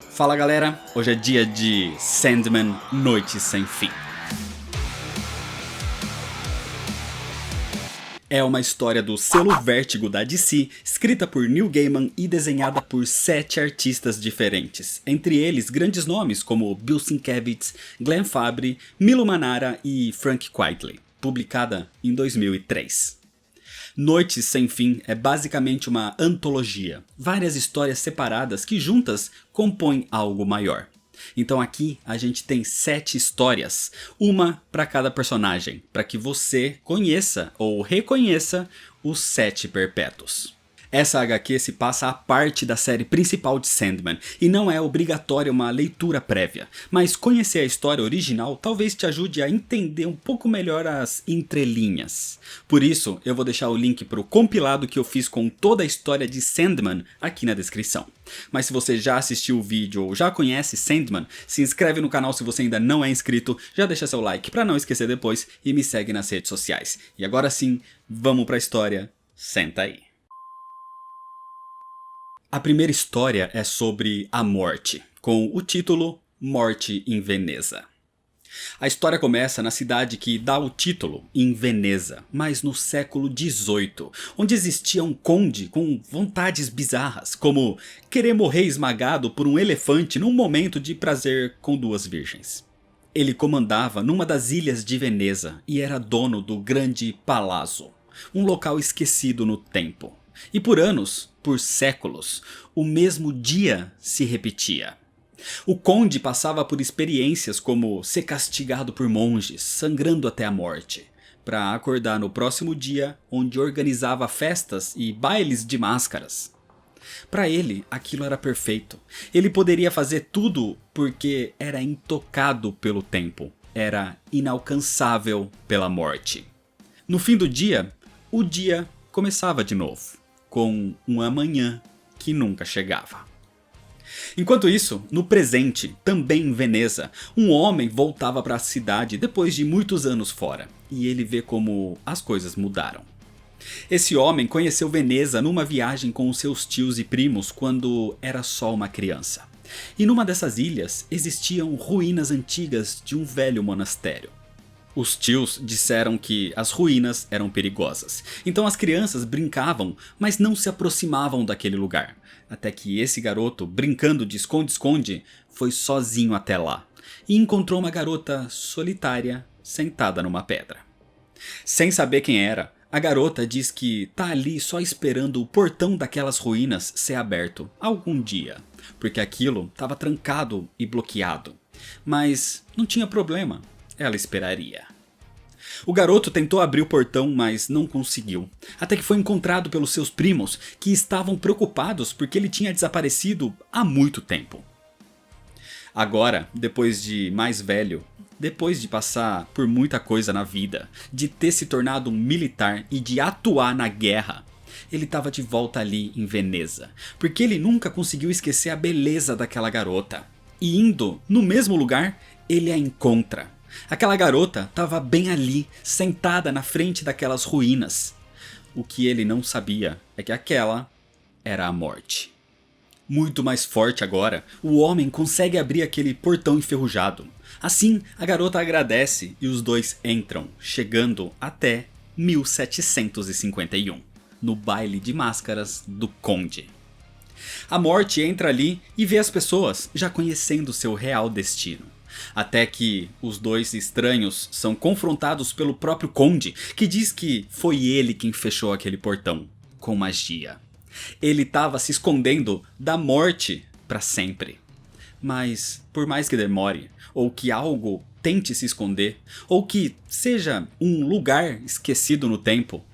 Fala galera, hoje é dia de Sandman Noite Sem Fim. É uma história do selo Vértigo da DC, escrita por Neil Gaiman e desenhada por 7 artistas diferentes. Entre eles, grandes nomes como Bill Sienkiewicz, Glenn Fabry, Milo Manara e Frank Quitely. Publicada em 2003. Noite Sem Fim é basicamente uma antologia, várias histórias separadas que juntas compõem algo maior. Então aqui a gente tem 7 histórias, uma para cada personagem, para que você conheça ou reconheça os 7 perpétuos. Essa HQ se passa a parte da série principal de Sandman, e não é obrigatória uma leitura prévia, mas conhecer a história original talvez te ajude a entender um pouco melhor as entrelinhas. Por isso, eu vou deixar o link para o compilado que eu fiz com toda a história de Sandman aqui na descrição. Mas se você já assistiu o vídeo ou já conhece Sandman, se inscreve no canal se você ainda não é inscrito, já deixa seu like para não esquecer depois e me segue nas redes sociais. E agora sim, vamos para a história, senta aí. A primeira história é sobre a morte, com o título Morte em Veneza. A história começa na cidade que dá o título, em Veneza, mas no século XVIII, onde existia um conde com vontades bizarras, como querer morrer esmagado por um elefante num momento de prazer com 2 virgens. Ele comandava numa das ilhas de Veneza e era dono do Grande Palazzo, um local esquecido no tempo. E por anos, por séculos, o mesmo dia se repetia. O conde passava por experiências como ser castigado por monges, sangrando até a morte, para acordar no próximo dia, onde organizava festas e bailes de máscaras. Para ele, aquilo era perfeito. Ele poderia fazer tudo porque era intocado pelo tempo, era inalcançável pela morte. No fim do dia, o dia começava de novo, com um amanhã que nunca chegava. Enquanto isso, no presente, também em Veneza, um homem voltava para a cidade depois de muitos anos fora, e ele vê como as coisas mudaram. Esse homem conheceu Veneza numa viagem com os seus tios e primos quando era só uma criança. E numa dessas ilhas existiam ruínas antigas de um velho monastério. Os tios disseram que as ruínas eram perigosas, então as crianças brincavam, mas não se aproximavam daquele lugar. Até que esse garoto, brincando de esconde-esconde, foi sozinho até lá e encontrou uma garota solitária sentada numa pedra. Sem saber quem era, a garota diz que tá ali só esperando o portão daquelas ruínas ser aberto algum dia, porque aquilo estava trancado e bloqueado. Mas não tinha problema. Ela esperaria. O garoto tentou abrir o portão, mas não conseguiu, até que foi encontrado pelos seus primos, que estavam preocupados porque ele tinha desaparecido há muito tempo. Agora, depois de mais velho, depois de passar por muita coisa na vida, de ter se tornado um militar e de atuar na guerra, ele estava de volta ali em Veneza, porque ele nunca conseguiu esquecer a beleza daquela garota. E indo no mesmo lugar, ele a encontra. Aquela garota estava bem ali, sentada na frente daquelas ruínas. O que ele não sabia é que aquela era a morte. Muito mais forte agora, o homem consegue abrir aquele portão enferrujado. Assim, a garota agradece e os dois entram, chegando até 1751, no baile de máscaras do conde. A morte entra ali e vê as pessoas já conhecendo seu real destino. Até que os dois estranhos são confrontados pelo próprio conde, que diz que foi ele quem fechou aquele portão, com magia. Ele estava se escondendo da morte para sempre. Mas por mais que demore, ou que algo tente se esconder, ou que seja um lugar esquecido no tempo,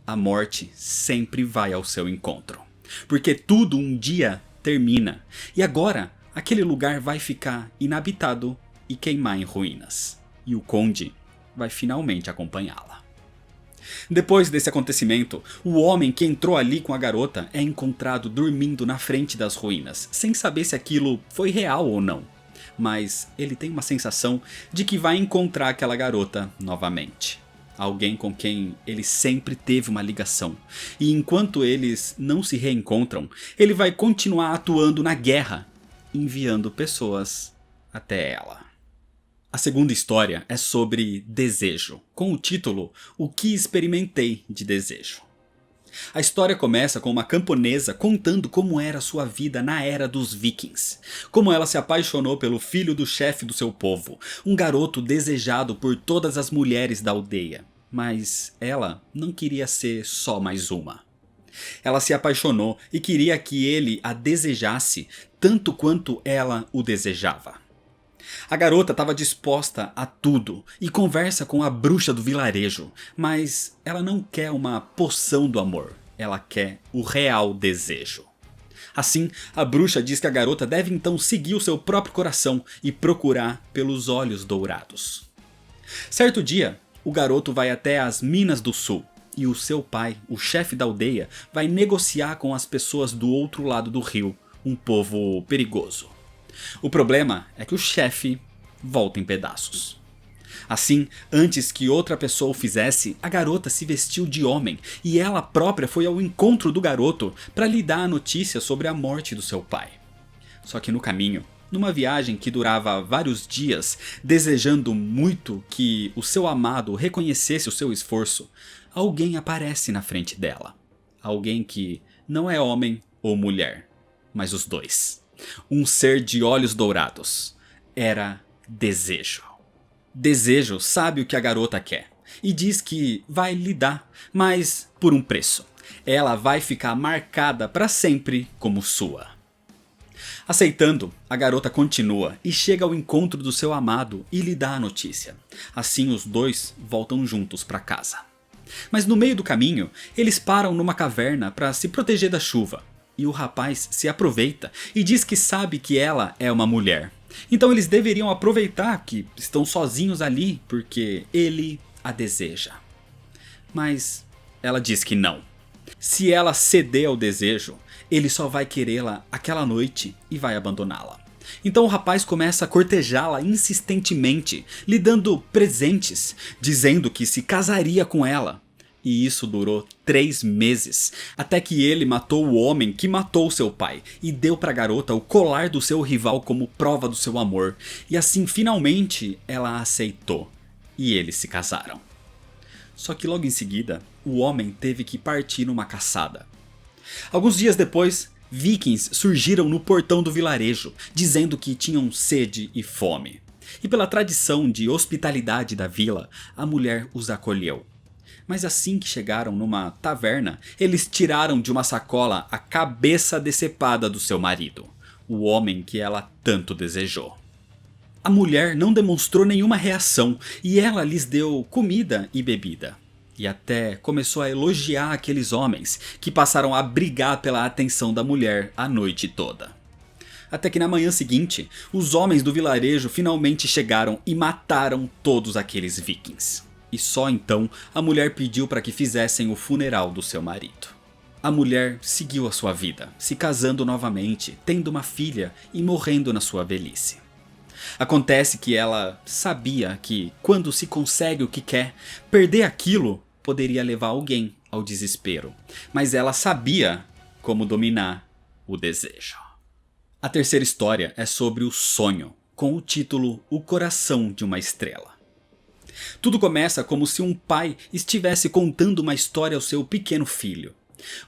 a morte sempre vai ao seu encontro. Porque tudo um dia termina, e agora aquele lugar vai ficar inabitado e queimar em ruínas, e o conde vai finalmente acompanhá-la. Depois desse acontecimento, o homem que entrou ali com a garota é encontrado dormindo na frente das ruínas, sem saber se aquilo foi real ou não. Mas ele tem uma sensação de que vai encontrar aquela garota novamente. Alguém com quem ele sempre teve uma ligação. E enquanto eles não se reencontram, ele vai continuar atuando na guerra, enviando pessoas até ela. A segunda história é sobre desejo, com o título O que experimentei de desejo. A história começa com uma camponesa contando como era sua vida na era dos vikings. Como ela se apaixonou pelo filho do chefe do seu povo, um garoto desejado por todas as mulheres da aldeia. Mas ela não queria ser só mais uma. Ela se apaixonou e queria que ele a desejasse tanto quanto ela o desejava. A garota estava disposta a tudo e conversa com a bruxa do vilarejo, mas ela não quer uma poção do amor, ela quer o real desejo. Assim, a bruxa diz que a garota deve então seguir o seu próprio coração e procurar pelos olhos dourados. Certo dia, o garoto vai até as Minas do Sul e o seu pai, o chefe da aldeia, vai negociar com as pessoas do outro lado do rio, um povo perigoso. O problema é que o chefe volta em pedaços. Assim, antes que outra pessoa o fizesse, a garota se vestiu de homem e ela própria foi ao encontro do garoto para lhe dar a notícia sobre a morte do seu pai. Só que no caminho, numa viagem que durava vários dias, desejando muito que o seu amado reconhecesse o seu esforço, alguém aparece na frente dela. Alguém que não é homem ou mulher, mas os dois. Um ser de olhos dourados. Era Desejo. Desejo sabe o que a garota quer e diz que vai lhe dar, mas por um preço. Ela vai ficar marcada para sempre como sua. Aceitando, a garota continua e chega ao encontro do seu amado e lhe dá a notícia. Assim os dois voltam juntos para casa. Mas no meio do caminho, eles param numa caverna para se proteger da chuva. E o rapaz se aproveita e diz que sabe que ela é uma mulher. Então eles deveriam aproveitar que estão sozinhos ali porque ele a deseja. Mas ela diz que não. Se ela ceder ao desejo, ele só vai querê-la aquela noite e vai abandoná-la. Então o rapaz começa a cortejá-la insistentemente, lhe dando presentes, dizendo que se casaria com ela. E isso durou 3 meses, até que ele matou o homem que matou seu pai e deu para a garota o colar do seu rival como prova do seu amor. E assim finalmente ela aceitou e eles se casaram. Só que logo em seguida, o homem teve que partir numa caçada. Alguns dias depois, vikings surgiram no portão do vilarejo, dizendo que tinham sede e fome. E pela tradição de hospitalidade da vila, a mulher os acolheu. Mas assim que chegaram numa taverna, eles tiraram de uma sacola a cabeça decepada do seu marido, o homem que ela tanto desejou. A mulher não demonstrou nenhuma reação e ela lhes deu comida e bebida. E até começou a elogiar aqueles homens que passaram a brigar pela atenção da mulher a noite toda. Até que na manhã seguinte, os homens do vilarejo finalmente chegaram e mataram todos aqueles vikings. E só então a mulher pediu para que fizessem o funeral do seu marido. A mulher seguiu a sua vida, se casando novamente, tendo uma filha e morrendo na sua velhice. Acontece que ela sabia que, quando se consegue o que quer, perder aquilo poderia levar alguém ao desespero. Mas ela sabia como dominar o desejo. A terceira história é sobre o sonho, com o título O Coração de uma Estrela. Tudo começa como se um pai estivesse contando uma história ao seu pequeno filho.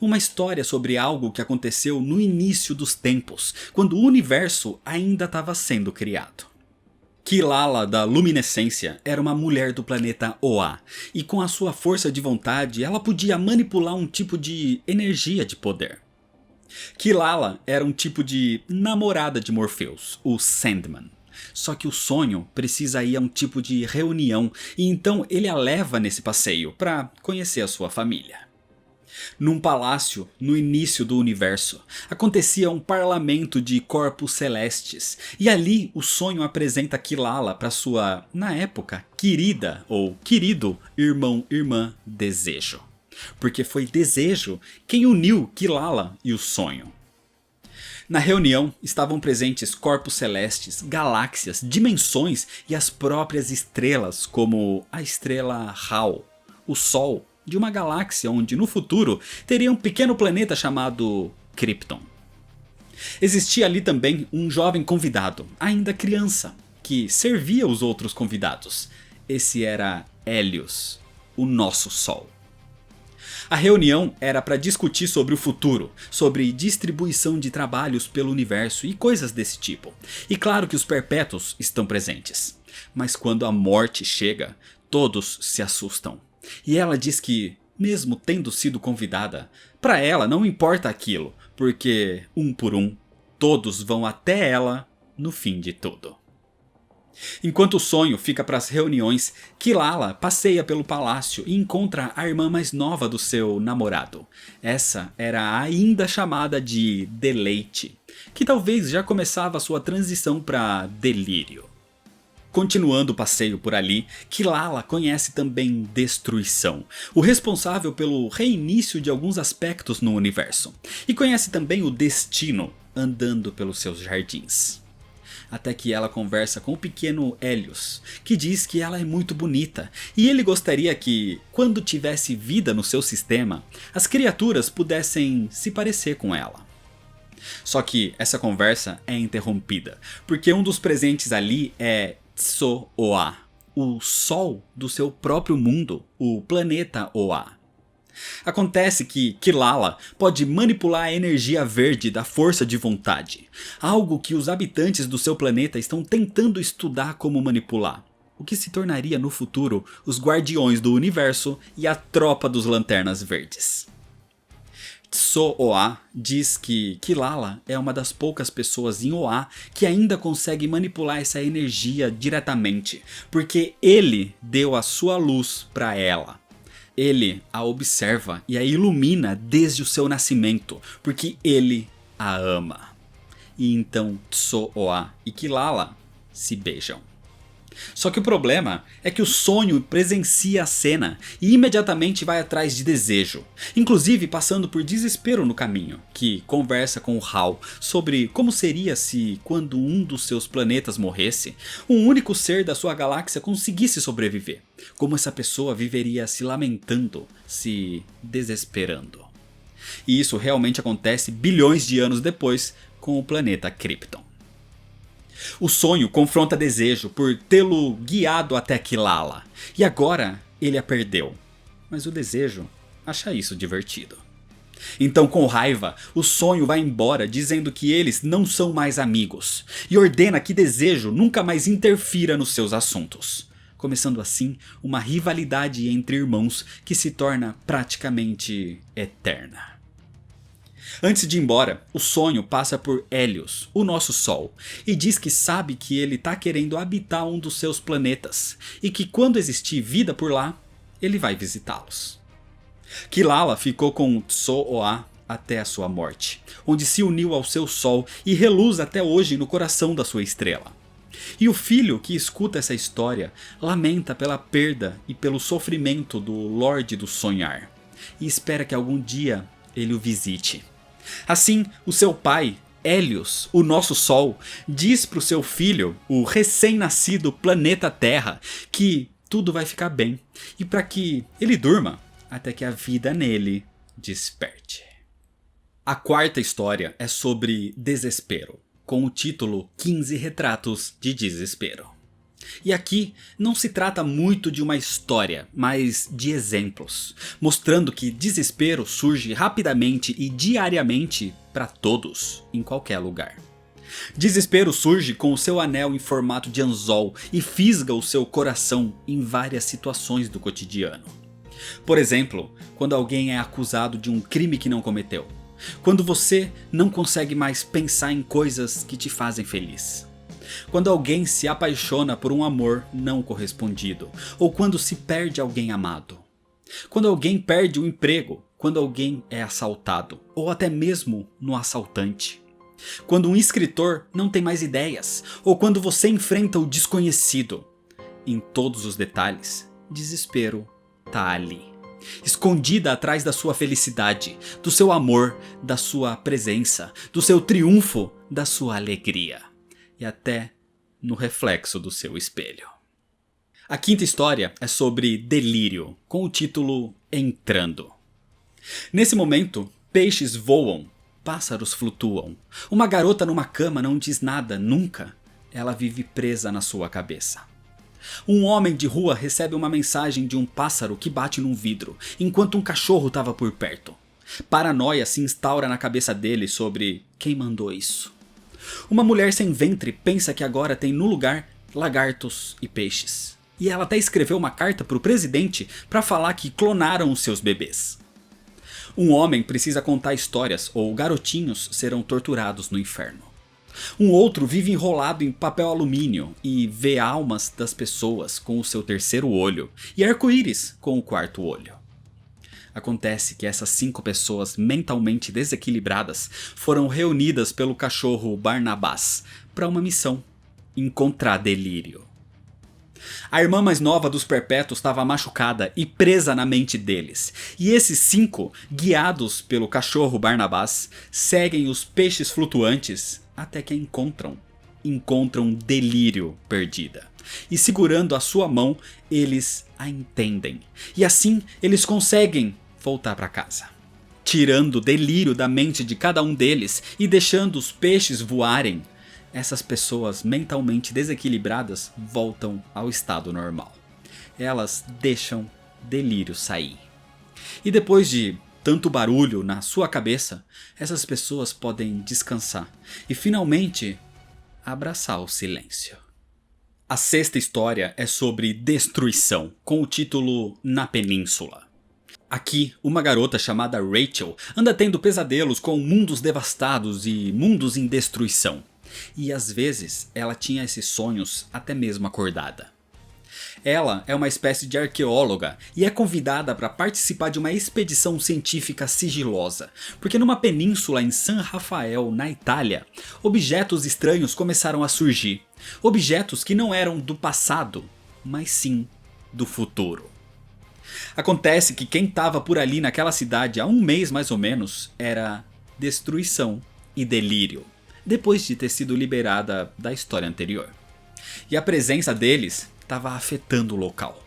Uma história sobre algo que aconteceu no início dos tempos, quando o universo ainda estava sendo criado. Kilala da Luminescência era uma mulher do planeta Oa, e com a sua força de vontade ela podia manipular um tipo de energia de poder. Kilala era um tipo de namorada de Morpheus, o Sandman. Só que o sonho precisa ir a um tipo de reunião e então ele a leva nesse passeio para conhecer a sua família. Num palácio, no início do universo, acontecia um parlamento de corpos celestes e ali o sonho apresenta Kilala para sua, na época, querida ou querido irmão-irmã Desejo. Porque foi Desejo quem uniu Kilala e o sonho. Na reunião estavam presentes corpos celestes, galáxias, dimensões e as próprias estrelas, como a estrela Hal, o Sol de uma galáxia onde no futuro teria um pequeno planeta chamado Krypton. Existia ali também um jovem convidado, ainda criança, que servia os outros convidados. Esse era Hélios, o nosso Sol. A reunião era para discutir sobre o futuro, sobre distribuição de trabalhos pelo universo e coisas desse tipo. E claro que os perpétuos estão presentes. Mas quando a morte chega, todos se assustam. E ela diz que, mesmo tendo sido convidada, para ela não importa aquilo, porque, um por um, todos vão até ela no fim de tudo. Enquanto o sonho fica para as reuniões, Kilala passeia pelo palácio e encontra a irmã mais nova do seu namorado. Essa era ainda chamada de Deleite, que talvez já começava sua transição para Delírio. Continuando o passeio por ali, Kilala conhece também Destruição, o responsável pelo reinício de alguns aspectos no universo. E conhece também o Destino, andando pelos seus jardins. Até que ela conversa com o pequeno Hélios, que diz que ela é muito bonita e ele gostaria que, quando tivesse vida no seu sistema, as criaturas pudessem se parecer com ela. Só que essa conversa é interrompida, porque um dos presentes ali é Tso-Oa, o Sol do seu próprio mundo, o planeta Oa. Acontece que Kilala pode manipular a energia verde da força de vontade, algo que os habitantes do seu planeta estão tentando estudar como manipular, o que se tornaria no futuro os Guardiões do Universo e a Tropa dos Lanternas Verdes. Tso-Oa diz que Kilala é uma das poucas pessoas em Oa que ainda consegue manipular essa energia diretamente, porque ele deu a sua luz para ela. Ele a observa e a ilumina desde o seu nascimento, porque ele a ama. E então Tso-Oa e Kilala se beijam. Só que o problema é que o sonho presencia a cena e imediatamente vai atrás de Desejo, inclusive passando por Desespero no caminho, que conversa com o Hal sobre como seria se, quando um dos seus planetas morresse, um único ser da sua galáxia conseguisse sobreviver. Como essa pessoa viveria se lamentando, se desesperando. E isso realmente acontece bilhões de anos depois com o planeta Krypton. O sonho confronta Desejo por tê-lo guiado até Kilala, e agora ele a perdeu. Mas o Desejo acha isso divertido. Então, com raiva, o sonho vai embora dizendo que eles não são mais amigos, e ordena que Desejo nunca mais interfira nos seus assuntos. Começando assim uma rivalidade entre irmãos que se torna praticamente eterna. Antes de ir embora, o sonho passa por Hélios, o nosso Sol, e diz que sabe que ele está querendo habitar um dos seus planetas, e que quando existir vida por lá, ele vai visitá-los. Kilala ficou com Tso-Oa até a sua morte, onde se uniu ao seu Sol e reluz até hoje no coração da sua estrela. E o filho que escuta essa história lamenta pela perda e pelo sofrimento do Lorde do Sonhar, e espera que algum dia ele o visite. Assim, o seu pai, Hélios, o nosso Sol, diz para o seu filho, o recém-nascido planeta Terra, que tudo vai ficar bem e para que ele durma até que a vida nele desperte. A quarta história é sobre desespero, com o título 15 Retratos de Desespero. E aqui não se trata muito de uma história, mas de exemplos, mostrando que desespero surge rapidamente e diariamente para todos, em qualquer lugar. Desespero surge com o seu anel em formato de anzol e fisga o seu coração em várias situações do cotidiano. Por exemplo, quando alguém é acusado de um crime que não cometeu. Quando você não consegue mais pensar em coisas que te fazem feliz. Quando alguém se apaixona por um amor não correspondido, ou quando se perde alguém amado. Quando alguém perde o emprego, quando alguém é assaltado, ou até mesmo no assaltante. Quando um escritor não tem mais ideias, ou quando você enfrenta o desconhecido. Em todos os detalhes, desespero tá ali. Escondida atrás da sua felicidade, do seu amor, da sua presença, do seu triunfo, da sua alegria. E até no reflexo do seu espelho. A quinta história é sobre delírio, com o título Entrando. Nesse momento, peixes voam Pássaros flutuam. Uma garota numa cama não diz nada nunca. Ela vive presa na sua cabeça. Um homem de rua recebe uma mensagem de um pássaro que bate num vidro, enquanto um cachorro estava por perto. Paranoia se instaura na cabeça dele sobre quem mandou isso. Uma mulher sem ventre pensa que agora tem no lugar lagartos e peixes. E ela até escreveu uma carta para o presidente para falar que clonaram os seus bebês. Um homem precisa contar histórias ou garotinhos serão torturados no inferno. Um outro vive enrolado em papel alumínio e vê almas das pessoas com o seu terceiro olho e arco-íris com o quarto olho. Acontece que essas 5 pessoas mentalmente desequilibradas foram reunidas pelo cachorro Barnabás para uma missão: encontrar delírio. A irmã mais nova dos Perpétuos estava machucada e presa na mente deles. E esses 5, guiados pelo cachorro Barnabás, seguem os peixes flutuantes até que a encontram delírio perdida. E segurando a sua mão, eles a entendem. E assim eles conseguem voltar para casa. Tirando o delírio da mente de cada um deles e deixando os peixes voarem, essas pessoas mentalmente desequilibradas voltam ao estado normal. Elas deixam delírio sair. E depois de tanto barulho na sua cabeça, essas pessoas podem descansar e finalmente abraçar o silêncio. A 6ª história é sobre destruição, com o título Na Península. Aqui, uma garota chamada Rachel anda tendo pesadelos com mundos devastados e mundos em destruição. E às vezes ela tinha esses sonhos até mesmo acordada. Ela é uma espécie de arqueóloga e é convidada para participar de uma expedição científica sigilosa, porque numa península em San Rafael, na Itália, objetos estranhos começaram a surgir. Objetos que não eram do passado, mas sim do futuro. Acontece que quem estava por ali naquela cidade há um mês mais ou menos era destruição e delírio, depois de ter sido liberada da história anterior. E a presença deles estava afetando o local.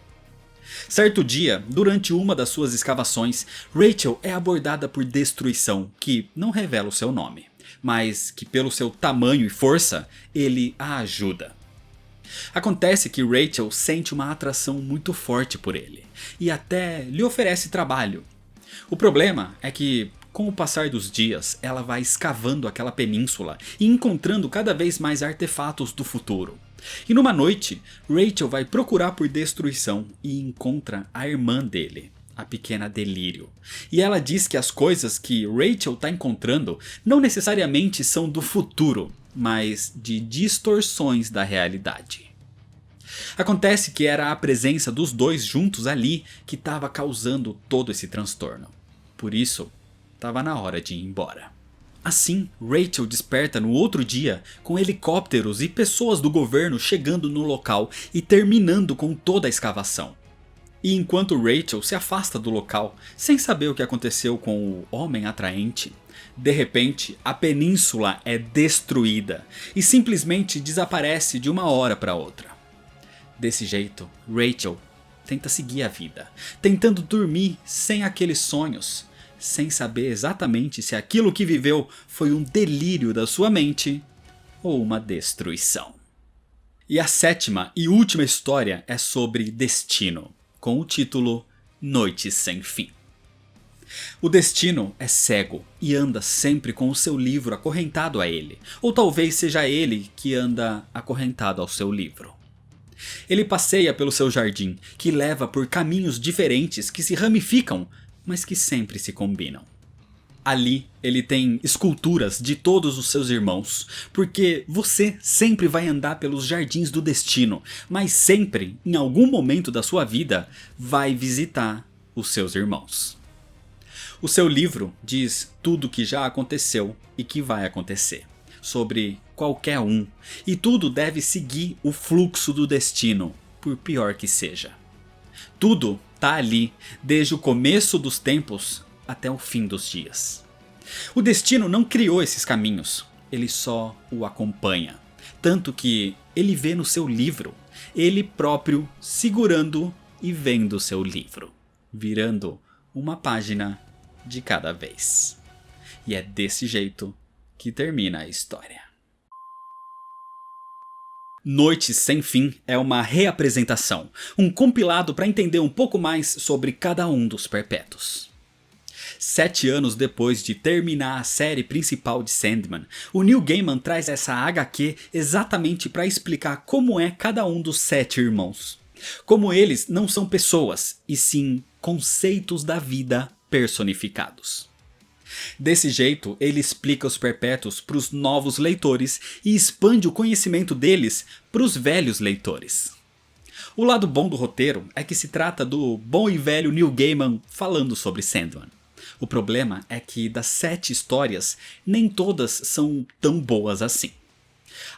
Certo dia, durante uma das suas escavações, Rachel é abordada por destruição, que não revela o seu nome, mas que pelo seu tamanho e força, ele a ajuda. Acontece que Rachel sente uma atração muito forte por ele, e até lhe oferece trabalho. O problema é que, com o passar dos dias, ela vai escavando aquela península e encontrando cada vez mais artefatos do futuro. E numa noite, Rachel vai procurar por destruição e encontra a irmã dele, a pequena Delírio. E ela diz que as coisas que Rachel está encontrando não necessariamente são do futuro, mas de distorções da realidade. Acontece que era a presença dos dois juntos ali que estava causando todo esse transtorno. Por isso, estava na hora de ir embora. Assim, Rachel desperta no outro dia com helicópteros e pessoas do governo chegando no local e terminando com toda a escavação. E enquanto Rachel se afasta do local, sem saber o que aconteceu com o homem atraente, de repente a península é destruída e simplesmente desaparece de uma hora para outra. Desse jeito, Rachel tenta seguir a vida, tentando dormir sem aqueles sonhos, sem saber exatamente se aquilo que viveu foi um delírio da sua mente ou uma destruição. E a 7ª e última história é sobre destino, com o título Noites Sem Fim. O destino é cego e anda sempre com o seu livro acorrentado a ele, ou talvez seja ele que anda acorrentado ao seu livro. Ele passeia pelo seu jardim, que leva por caminhos diferentes que se ramificam, mas que sempre se combinam. Ali ele tem esculturas de todos os seus irmãos, porque você sempre vai andar pelos jardins do destino, mas sempre, em algum momento da sua vida, vai visitar os seus irmãos. O seu livro diz tudo o que já aconteceu e que vai acontecer, sobre qualquer um, e tudo deve seguir o fluxo do destino, por pior que seja. Tudo está ali, desde o começo dos tempos até o fim dos dias. O destino não criou esses caminhos, ele só o acompanha. Tanto que ele vê no seu livro, ele próprio segurando e vendo o seu livro, virando uma página de cada vez. E é desse jeito que termina a história. Noite Sem Fim é uma reapresentação, um compilado para entender um pouco mais sobre cada um dos Perpétuos. 7 anos depois de terminar a série principal de Sandman, o Neil Gaiman traz essa HQ exatamente para explicar como é cada um dos 7 irmãos. Como eles não são pessoas, e sim conceitos da vida personificados. Desse jeito, ele explica os Perpétuos para os novos leitores e expande o conhecimento deles para os velhos leitores. O lado bom do roteiro é que se trata do bom e velho Neil Gaiman falando sobre Sandman. O problema é que das 7 histórias, nem todas são tão boas assim.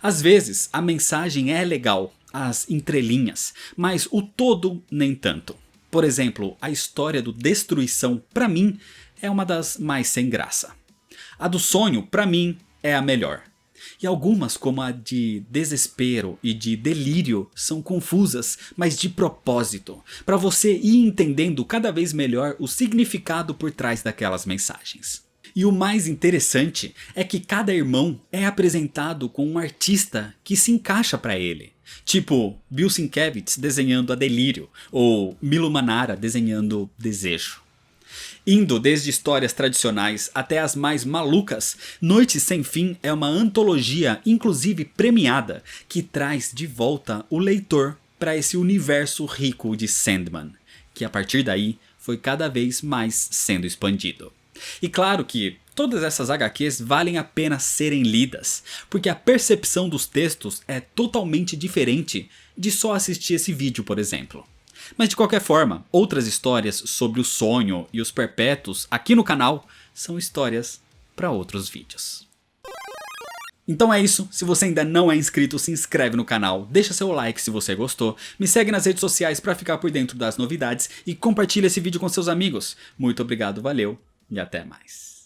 Às vezes a mensagem é legal, as entrelinhas, mas o todo nem tanto. Por exemplo, a história do Destruição, pra mim, é uma das mais sem graça. A do Sonho, pra mim, é a melhor. E algumas, como a de Desespero e de Delírio, são confusas, mas de propósito, para você ir entendendo cada vez melhor o significado por trás daquelas mensagens. E o mais interessante é que cada irmão é apresentado com um artista que se encaixa para ele. Tipo Bill Sienkiewicz desenhando a Delírio, ou Milo Manara desenhando Desejo. Indo desde histórias tradicionais até as mais malucas, Noite Sem Fim é uma antologia, inclusive premiada, que traz de volta o leitor para esse universo rico de Sandman, que a partir daí foi cada vez mais sendo expandido. E claro que todas essas HQs valem a pena serem lidas, porque a percepção dos textos é totalmente diferente de só assistir esse vídeo, por exemplo. Mas de qualquer forma, outras histórias sobre o sonho e os Perpétuos aqui no canal são histórias para outros vídeos. Então é isso, se você ainda não é inscrito, se inscreve no canal, deixa seu like se você gostou, me segue nas redes sociais para ficar por dentro das novidades e compartilha esse vídeo com seus amigos. Muito obrigado, valeu e até mais.